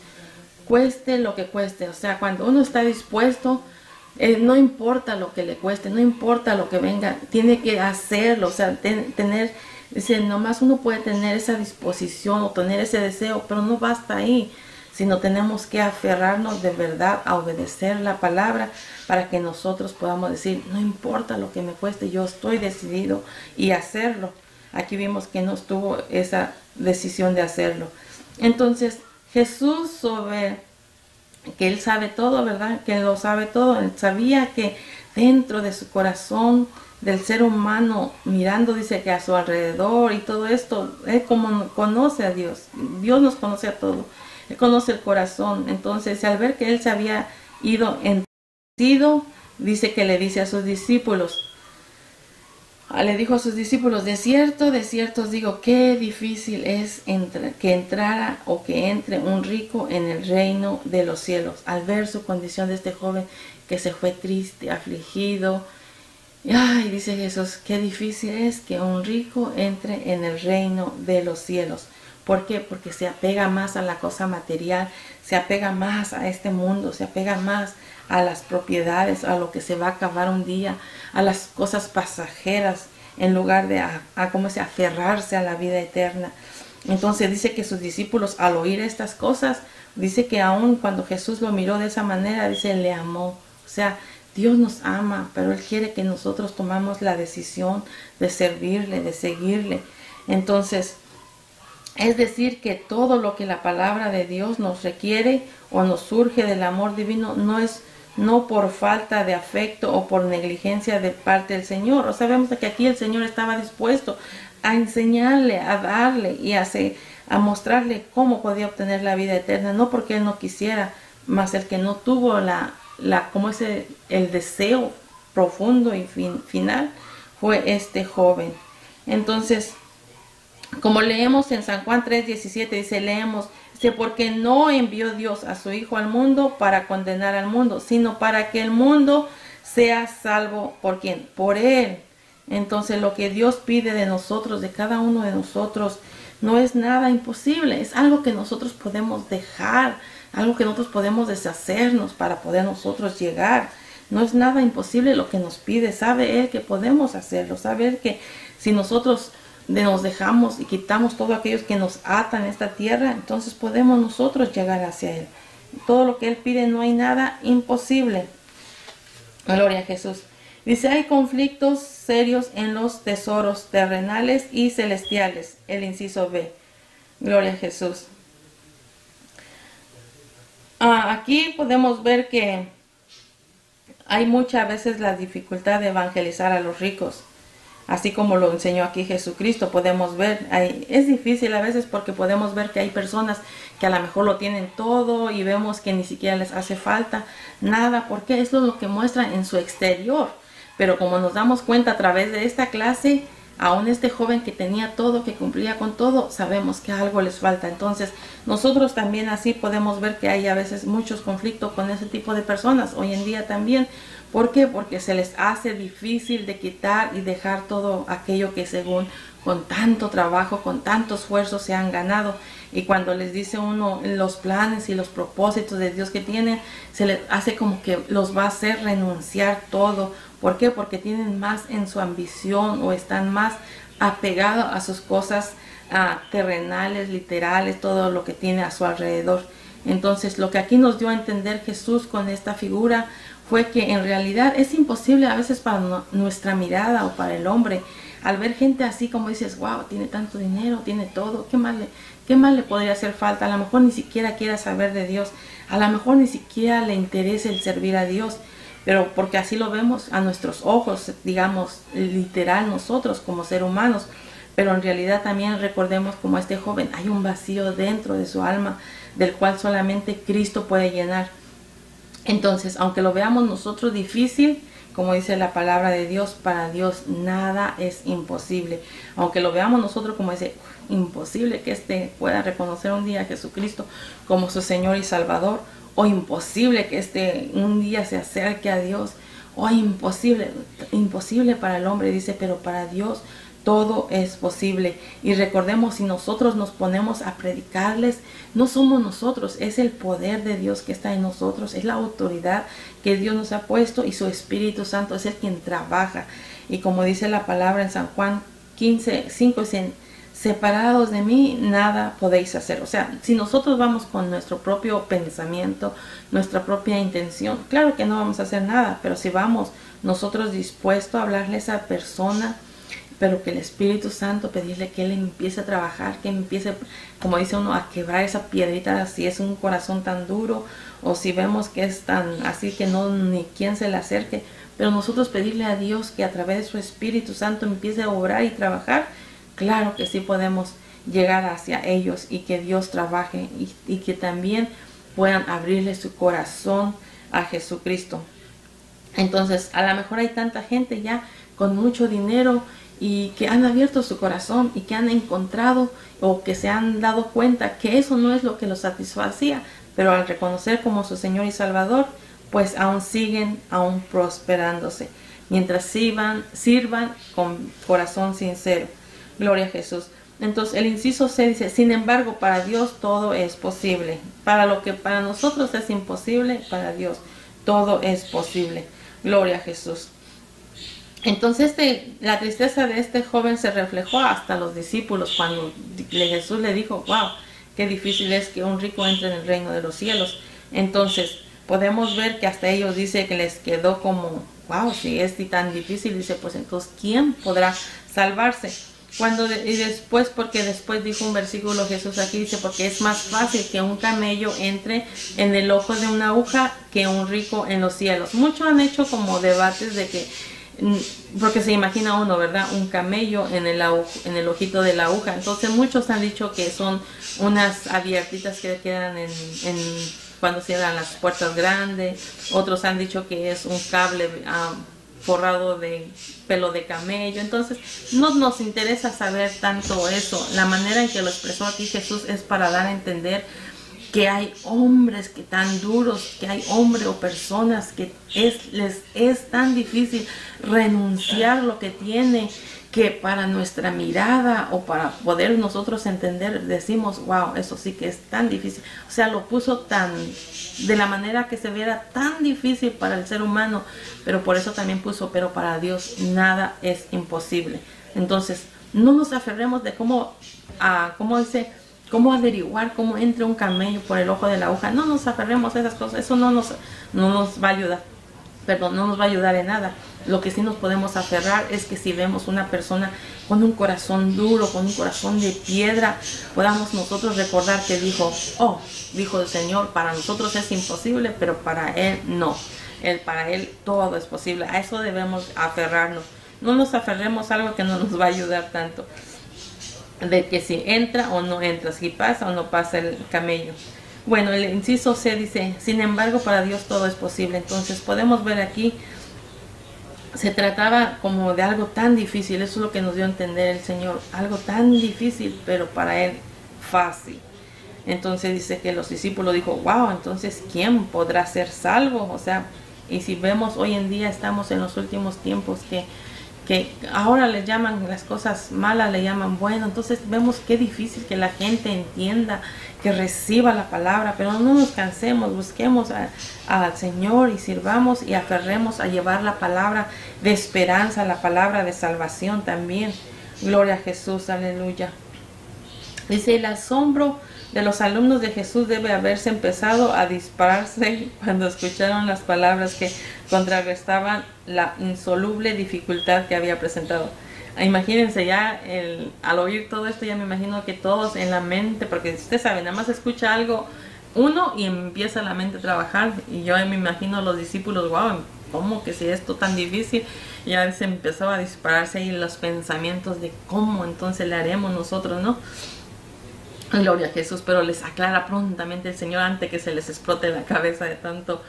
Speaker 1: cueste lo que cueste. O sea, cuando uno está dispuesto, no importa lo que le cueste, no importa lo que venga, tiene que hacerlo. O sea, tener, dice, nomás uno puede tener esa disposición o tener ese deseo, pero no basta ahí, sino tenemos que aferrarnos de verdad a obedecer la palabra para que nosotros podamos decir, no importa lo que me cueste, yo estoy decidido y hacerlo. Aquí vimos que no tuvo esa decisión de hacerlo. Entonces, Jesús que Él sabe todo, ¿verdad? Que Él lo sabe todo. Él sabía que dentro de su corazón del ser humano, mirando, dice que a su alrededor y todo esto, Él como conoce a Dios. Dios nos conoce a todos. Él conoce el corazón. Entonces, al ver que Él se había ido dice que le dice a sus discípulos, le dijo a sus discípulos, de cierto os digo, qué difícil es que entrara o que entre un rico en el reino de los cielos. Al ver su condición de este joven que se fue triste, afligido, ay, dice Jesús, qué difícil es que un rico entre en el reino de los cielos. ¿Por qué? Porque se apega más a la cosa material, se apega más a este mundo, se apega más a las propiedades, a lo que se va a acabar un día, a las cosas pasajeras, en lugar de aferrarse a la vida eterna. Entonces dice que sus discípulos, al oír estas cosas, dice que aún cuando Jesús lo miró de esa manera, dice, le amó. O sea, Dios nos ama, pero Él quiere que nosotros tomamos la decisión de servirle, de seguirle. Entonces, es decir, que todo lo que la palabra de Dios nos requiere o nos surge del amor divino no por falta de afecto o por negligencia de parte del Señor. O sabemos que aquí el Señor estaba dispuesto a enseñarle, a darle y a mostrarle cómo podía obtener la vida eterna, no porque Él no quisiera, mas el que no tuvo el deseo profundo y final fue este joven. Entonces, como leemos en San Juan 3:17, dice, porque no envió Dios a su Hijo al mundo para condenar al mundo, sino para que el mundo sea salvo. ¿Por quién? Por Él. Entonces lo que Dios pide de nosotros, de cada uno de nosotros, no es nada imposible, es algo que nosotros podemos dejar, algo que nosotros podemos deshacernos para poder nosotros llegar. No es nada imposible lo que nos pide, sabe Él que podemos hacerlo, sabe Él que si nosotros nos dejamos y quitamos todos aquellos que nos atan en esta tierra, entonces podemos nosotros llegar hacia Él. Todo lo que Él pide, no hay nada imposible. Gloria a Jesús. Dice, hay conflictos serios en los tesoros terrenales y celestiales. El inciso B. Gloria a Jesús. Aquí podemos ver que hay muchas veces la dificultad de evangelizar a los ricos. Así como lo enseñó aquí Jesucristo, podemos ver, es difícil a veces porque podemos ver que hay personas que a lo mejor lo tienen todo y vemos que ni siquiera les hace falta nada, porque eso es lo que muestran en su exterior. Pero como nos damos cuenta a través de esta clase, aún este joven que tenía todo, que cumplía con todo, sabemos que algo les falta. Entonces nosotros también así podemos ver que hay a veces muchos conflictos con ese tipo de personas, hoy en día también. ¿Por qué? Porque se les hace difícil de quitar y dejar todo aquello que según con tanto trabajo, con tanto esfuerzo se han ganado. Y cuando les dice uno los planes y los propósitos de Dios que tienen, se les hace como que los va a hacer renunciar todo. ¿Por qué? Porque tienen más en su ambición o están más apegado a sus cosas terrenales, literales, todo lo que tiene a su alrededor. Entonces, lo que aquí nos dio a entender Jesús con esta figura fue que en realidad es imposible a veces para nuestra mirada o para el hombre, al ver gente así como dices, wow, tiene tanto dinero, tiene todo, ¿qué más le podría hacer falta? A lo mejor ni siquiera quiera saber de Dios, a lo mejor ni siquiera le interesa el servir a Dios, pero porque así lo vemos a nuestros ojos, digamos, literal nosotros como seres humanos. Pero en realidad también recordemos como este joven, hay un vacío dentro de su alma del cual solamente Cristo puede llenar. Entonces, aunque lo veamos nosotros difícil, como dice la palabra de Dios, para Dios nada es imposible. Aunque lo veamos nosotros como dice, imposible que pueda reconocer un día a Jesucristo como su Señor y Salvador, o imposible que un día se acerque a Dios, o imposible para el hombre, dice, pero para Dios todo es posible. Y recordemos, si nosotros nos ponemos a predicarles, no somos nosotros, es el poder de Dios que está en nosotros, es la autoridad que Dios nos ha puesto y su Espíritu Santo es el quien trabaja. Y como dice la palabra en San Juan 15:5, dicen, separados de mí nada podéis hacer. O sea, si nosotros vamos con nuestro propio pensamiento, nuestra propia intención, claro que no vamos a hacer nada, pero si vamos nosotros dispuestos a hablarle a esa persona, pero que el Espíritu Santo, pedirle que Él empiece a trabajar, que empiece, como dice uno, a quebrar esa piedrita, si es un corazón tan duro, o si vemos que es tan así que no ni quien se le acerque, pero nosotros pedirle a Dios que a través de su Espíritu Santo empiece a obrar y trabajar, claro que sí podemos llegar hacia ellos y que Dios trabaje y que también puedan abrirle su corazón a Jesucristo. Entonces, a lo mejor hay tanta gente ya con mucho dinero y que han abierto su corazón y que han encontrado o que se han dado cuenta que eso no es lo que los satisfacía, pero al reconocer como su Señor y Salvador, pues aún siguen prosperándose, mientras sirvan con corazón sincero. Gloria a Jesús. Entonces el inciso C dice, sin embargo, para Dios todo es posible. Para lo que para nosotros es imposible, para Dios todo es posible. Gloria a Jesús. Entonces la tristeza de este joven se reflejó hasta los discípulos cuando Jesús le dijo, wow, qué difícil es que un rico entre en el reino de los cielos. Entonces podemos ver que hasta ellos dice que les quedó como, wow, si es tan difícil, dice, pues entonces ¿quién podrá salvarse? Porque después dijo un versículo Jesús aquí, dice, porque es más fácil que un camello entre en el ojo de una aguja que un rico en los cielos. Muchos han hecho como debates de que, porque se imagina uno, ¿verdad? Un camello en el ojito de la aguja. Entonces muchos han dicho que son unas abiertitas que quedan cuando cierran las puertas grandes. Otros han dicho que es un cable forrado de pelo de camello. Entonces no nos interesa saber tanto eso. La manera en que lo expresó aquí Jesús es para dar a entender que hay hombres que tan duros, que hay hombres o personas que les es tan difícil renunciar lo que tiene, que para nuestra mirada o para poder nosotros entender decimos, wow, eso sí que es tan difícil. O sea, lo puso de la manera que se viera tan difícil para el ser humano, pero por eso también puso, pero para Dios nada es imposible. Entonces, no nos aferremos de cómo averiguar cómo entra un camello por el ojo de la aguja. No nos aferremos a esas cosas, eso no nos va a ayudar. Perdón, no nos va a ayudar en nada. Lo que sí nos podemos aferrar es que si vemos una persona con un corazón duro, con un corazón de piedra, podamos nosotros recordar que dijo el Señor, para nosotros es imposible, pero para Él no. Para Él todo es posible. A eso debemos aferrarnos. No nos aferremos a algo que no nos va a ayudar tanto. De que si entra o no entra, si pasa o no pasa el camello. Bueno, el inciso C dice, sin embargo, para Dios todo es posible. Entonces podemos ver aquí, se trataba como de algo tan difícil, eso es lo que nos dio a entender el Señor, algo tan difícil, pero para Él fácil. Entonces dice que los discípulos dijo, wow, entonces ¿quién podrá ser salvo? O sea, y si vemos hoy en día estamos en los últimos tiempos que ahora le llaman las cosas malas, le llaman bueno. Entonces vemos qué difícil que la gente entienda, que reciba la palabra, pero no nos cansemos, busquemos al Señor y sirvamos y aferremos a llevar la palabra de esperanza, la palabra de salvación también. Gloria a Jesús, aleluya. Dice, el asombro de los alumnos de Jesús debe haberse empezado a dispararse cuando escucharon las palabras que contrarrestaban la insoluble dificultad que había presentado. Imagínense ya, al oír todo esto, ya me imagino que todos en la mente, porque usted sabe, nada más escucha algo uno y empieza la mente a trabajar, y yo me imagino a los discípulos, wow, ¿cómo que si esto tan difícil? Ya se empezó a dispararse ahí los pensamientos de cómo entonces le haremos nosotros, ¿no? Gloria a Jesús, pero les aclara prontamente el Señor antes que se les explote la cabeza de tanto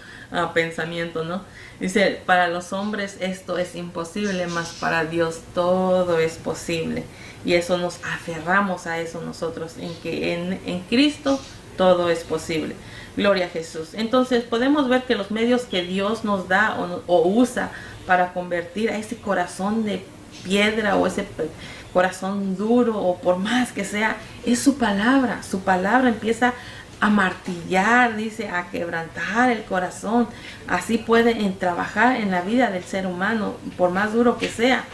Speaker 1: pensamiento, ¿no? Dice, para los hombres esto es imposible, mas para Dios todo es posible. Y eso nos aferramos a eso nosotros, en que en Cristo todo es posible. Gloria a Jesús. Entonces podemos ver que los medios que Dios nos da o usa para convertir a ese corazón de piedra o ese corazón duro, o por más que sea, es su palabra. Su palabra empieza a martillar, dice, a quebrantar el corazón. Así puede trabajar en la vida del ser humano, por más duro que sea.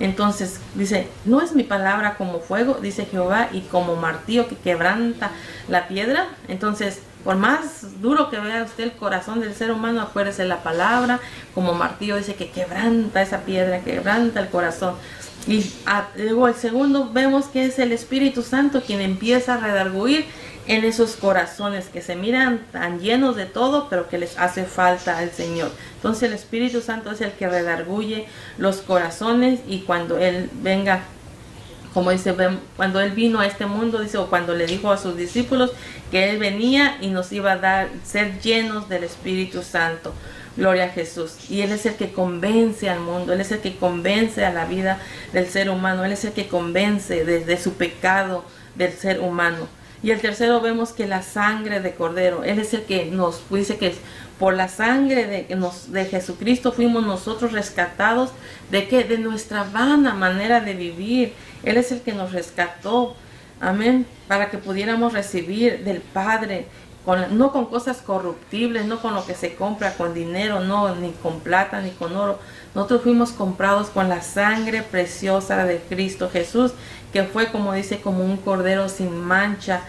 Speaker 1: Entonces dice, no es mi palabra como fuego, dice Jehová, y como martillo que quebranta la piedra. Entonces, por más duro que vea usted el corazón del ser humano, acuérdese, la palabra como martillo dice que quebranta esa piedra, quebranta el corazón. Y luego el segundo vemos que es el Espíritu Santo quien empieza a redarguir en esos corazones que se miran tan llenos de todo, pero que les hace falta al Señor. Entonces el Espíritu Santo es el que redarguye los corazones, y cuando Él venga, como dice, cuando Él vino a este mundo, dice, o cuando le dijo a sus discípulos que Él venía y nos iba a dar, ser llenos del Espíritu Santo. Gloria a Jesús. Y Él es el que convence al mundo, Él es el que convence a la vida del ser humano, Él es el que convence de su pecado del ser humano. Y el tercero vemos que la sangre de Cordero, Él es el que nos dice que por la sangre de Jesucristo fuimos nosotros rescatados. ¿De qué? De nuestra vana manera de vivir. Él es el que nos rescató, amén, para que pudiéramos recibir del Padre, no con cosas corruptibles, no con lo que se compra con dinero, no, ni con plata, ni con oro. Nosotros fuimos comprados con la sangre preciosa de Cristo Jesús, que fue, como dice, como un cordero sin mancha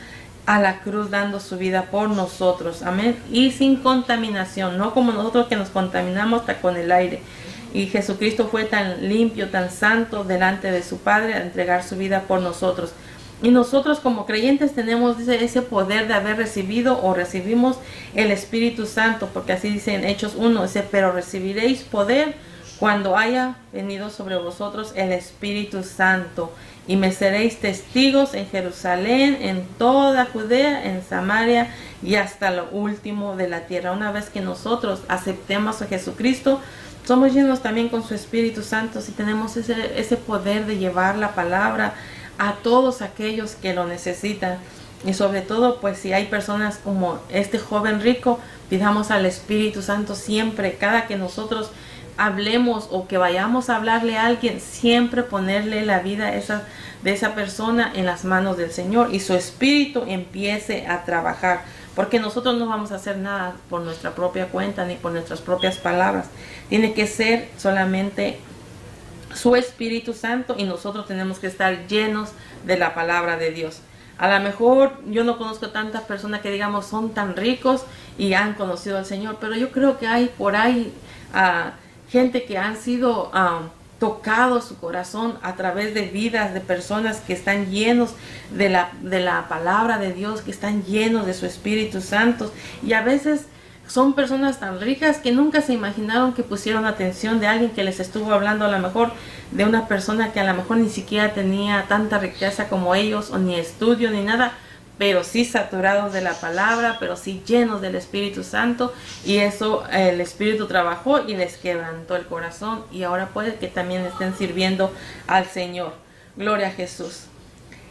Speaker 1: a la cruz, dando su vida por nosotros, amén, y sin contaminación, no como nosotros que nos contaminamos hasta con el aire. Y Jesucristo fue tan limpio, tan santo delante de su Padre, a entregar su vida por nosotros. Y nosotros como creyentes tenemos, dice, ese poder de haber recibido o recibimos el Espíritu Santo, porque así dice en Hechos 1, dice, pero recibiréis poder cuando haya venido sobre vosotros el Espíritu Santo, y me seréis testigos en Jerusalén, en toda Judea, en Samaria y hasta lo último de la tierra. Una vez que nosotros aceptemos a Jesucristo, somos llenos también con su Espíritu Santo, si tenemos ese poder de llevar la palabra a todos aquellos que lo necesitan. Y sobre todo, pues si hay personas como este joven rico, pidamos al Espíritu Santo siempre, cada que nosotros hablemos o que vayamos a hablarle a alguien, siempre ponerle la vida de esa persona en las manos del Señor, y su Espíritu empiece a trabajar, porque nosotros no vamos a hacer nada por nuestra propia cuenta ni por nuestras propias palabras. Tiene que ser solamente su Espíritu Santo, y nosotros tenemos que estar llenos de la palabra de Dios. A lo mejor yo no conozco tantas personas que digamos son tan ricos y han conocido al Señor, pero yo creo que hay por ahí gente que han sido tocado su corazón a través de vidas de personas que están llenos de la palabra de Dios, que están llenos de su Espíritu Santo. Y a veces son personas tan ricas que nunca se imaginaron que pusieron atención de alguien que les estuvo hablando, a lo mejor de una persona que a lo mejor ni siquiera tenía tanta riqueza como ellos, o ni estudio ni nada, pero sí saturados de la palabra, pero sí llenos del Espíritu Santo. Y eso el Espíritu trabajó y les quebrantó el corazón, y ahora puede que también estén sirviendo al Señor. Gloria a Jesús.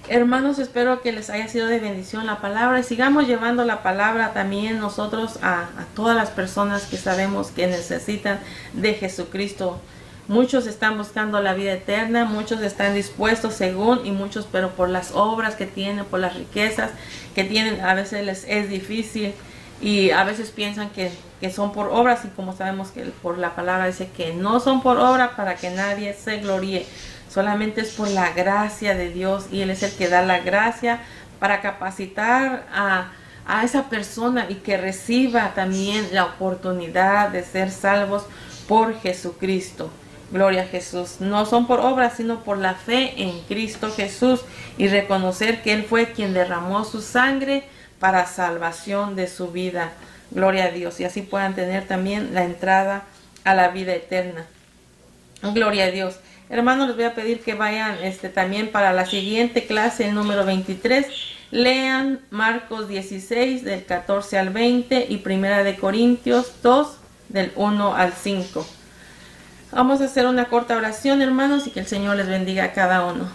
Speaker 1: Hermanos, espero que les haya sido de bendición la palabra, y sigamos llevando la palabra también nosotros a todas las personas que sabemos que necesitan de Jesucristo. Muchos están buscando la vida eterna, muchos están dispuestos según, y muchos, pero por las obras que tienen, por las riquezas que tienen, a veces les es difícil, y a veces piensan que son por obras, y como sabemos que por la palabra dice que no son por obra, para que nadie se gloríe. solamente es por la gracia de Dios, y Él es el que da la gracia para capacitar a esa persona y que reciba también la oportunidad de ser salvos por Jesucristo. Gloria a Jesús. No son por obras, sino por la fe en Cristo Jesús, y reconocer que Él fue quien derramó su sangre para salvación de su vida. Gloria a Dios. Y así puedan tener también la entrada a la vida eterna. Gloria a Dios. Hermanos, les voy a pedir que vayan también para la siguiente clase, el número 23. Lean Marcos 16 del 14 al 20 y Primera de Corintios 2 del 1 al 5. Vamos a hacer una corta oración, hermanos, y que el Señor les bendiga a cada uno.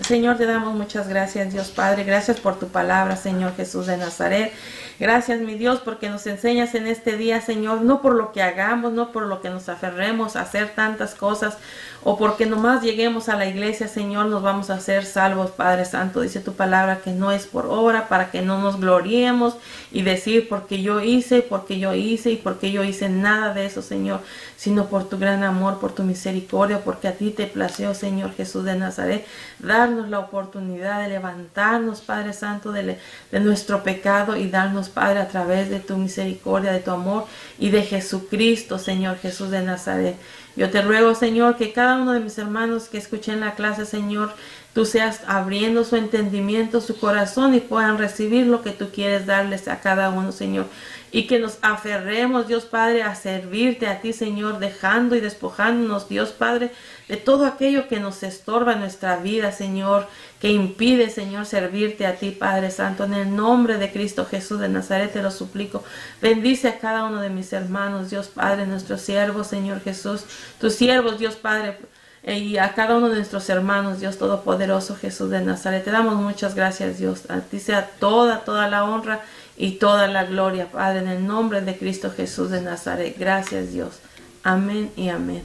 Speaker 1: Señor, te damos muchas gracias, Dios Padre. Gracias por tu palabra, Señor Jesús de Nazaret. Gracias, mi Dios, porque nos enseñas en este día, Señor, no por lo que hagamos, no por lo que nos aferremos a hacer tantas cosas, o porque nomás lleguemos a la iglesia, Señor, nos vamos a hacer salvos, Padre Santo. Dice tu palabra que no es por obra, para que no nos gloriemos y decir porque yo hice, porque yo hice y porque yo hice, nada de eso, Señor, sino por tu gran amor, por tu misericordia, porque a ti te plació, Señor Jesús de Nazaret, darnos la oportunidad de levantarnos, Padre Santo, de nuestro pecado, y darnos, Padre, a través de tu misericordia, de tu amor y de Jesucristo, Señor Jesús de Nazaret. Yo te ruego, Señor, que cada uno de mis hermanos que escuchen la clase, Señor, tú seas abriendo su entendimiento, su corazón, y puedan recibir lo que tú quieres darles a cada uno, Señor. Y que nos aferremos, Dios Padre, a servirte a ti, Señor, dejando y despojándonos, Dios Padre, de todo aquello que nos estorba en nuestra vida, Señor, que impide, Señor, servirte a ti, Padre Santo. En el nombre de Cristo Jesús de Nazaret te lo suplico. Bendice a cada uno de mis hermanos, Dios Padre, nuestros siervos, Señor Jesús, tus siervos, Dios Padre, y a cada uno de nuestros hermanos, Dios Todopoderoso, Jesús de Nazaret. Te damos muchas gracias, Dios. A ti sea toda la honra y toda la gloria, Padre, en el nombre de Cristo Jesús de Nazaret. Gracias, Dios. Amén y amén.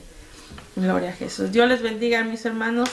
Speaker 1: Gloria a Jesús. Dios les bendiga, mis hermanos.